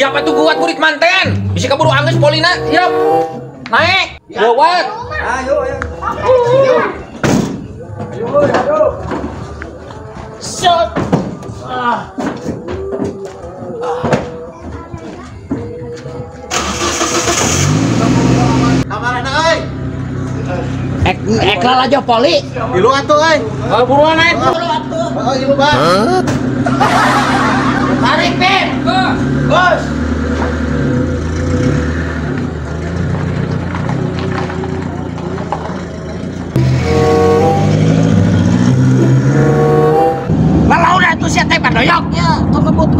Siapa tuh kuat murid manten? Bisa keburu angges Polina. Siap. Naik. Kuat. Ayo. Shot. Kamarana euy. Ek lah aja poli. Ilu atuh euy. Buruan naik. Oh, ilu Bang. Tarik, Pip. Bos. Malau dah tuh siapa yang doyok ya, tuh ngebut.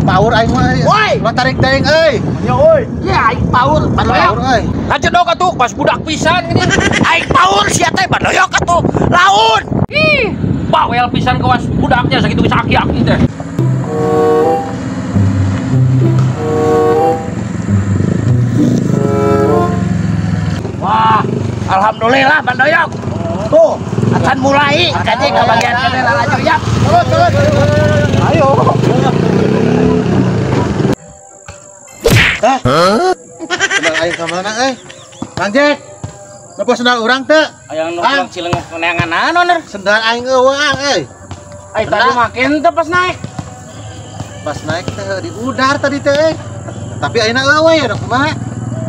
Power aing mah. Woi. Lo tarik teuing euy. Nya euy. Ya, aing paur, doyok. Power euy. Lanjut dong atuh pas budak pisan gini. Aing paur siapa yang doyok atuh. Laun. Ih, bawel pisan kewas budaknya segitu aki-aki teh. Wah, alhamdulillah Bang Doyok. Tuh, akan mulai kaji ke bagian kedela laju ya. Turun. Ayo. Sendal aing ka mana euy? Mang Jack. Napa sendal urang teu? Aya nu cilengok neangan ner. Sendal aing eueuang euy. Ai tadi makin teh pas naik. Pas naik teh di udar tadi teh euy. Tapi ayeuna eueuh ya kumaha?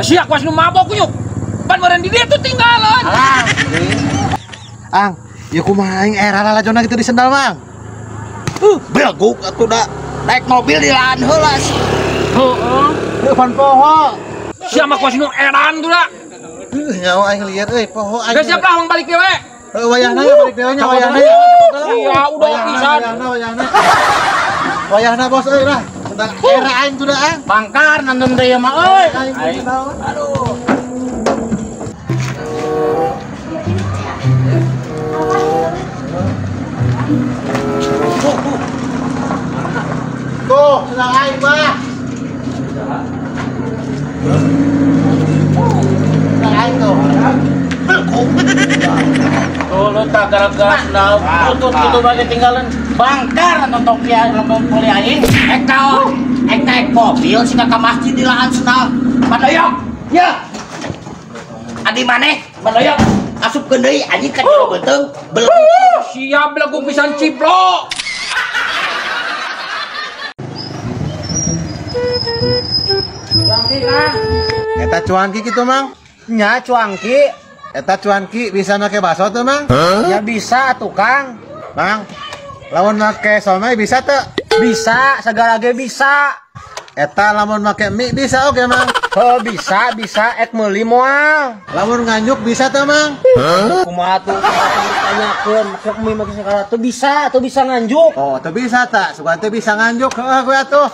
Sia kuas nu mabok yuk. Pan meureun di dieu tuh tinggalan. Alah. Ang, ya kumaha aing era lalajonna gitu di sendal, Mang. Belguk atuh da. Naik mobil di lahan heula. Heeh. Depan poho. Sia mah kuas nu edan tuh da. Nyawa aing lieur euy, poho aing. Geus siap lah mang balik dewe. Wayahna ya balik dewe nya wayahna. Iya, udah pisan. Wayahna bos euy lah. Sendal era aing tuh da, Ang. Bangkar nonton deui mah euy. Aduh. Tuh, sendal aing mah. Sendal aing tuh. Tuh lu tak gara-gara sendal tutut gitu bagi tinggalan. Bangkar nonton Tokyo nonton kuliah aing. Ek naik mobil sih ke masjid di lahan sendal. Bang Doyok. Ya. Adi maneh, Bang Doyok. Asup deui anjing ka jero beteung. Siap lagu pisan ciplok. Eta cuanki gitu, Mang. Nya cuangki. Eta cuanki bisa make bakso tuh, Mang? Ya bisa tukang. Mang, lamun make somai bisa tuh? Bisa, segala ge bisa. Eta lamun make mie bisa oke, Mang? Oh, bisa, ek meuli moal. Lamun nganyuk bisa tuh, Mang? Kumaha tuh ditanyakeun, make mie make segala tuh bisa nganjuk. Oh, tuh bisa tak? Sugan tuh bisa nganjuk, gue atuh.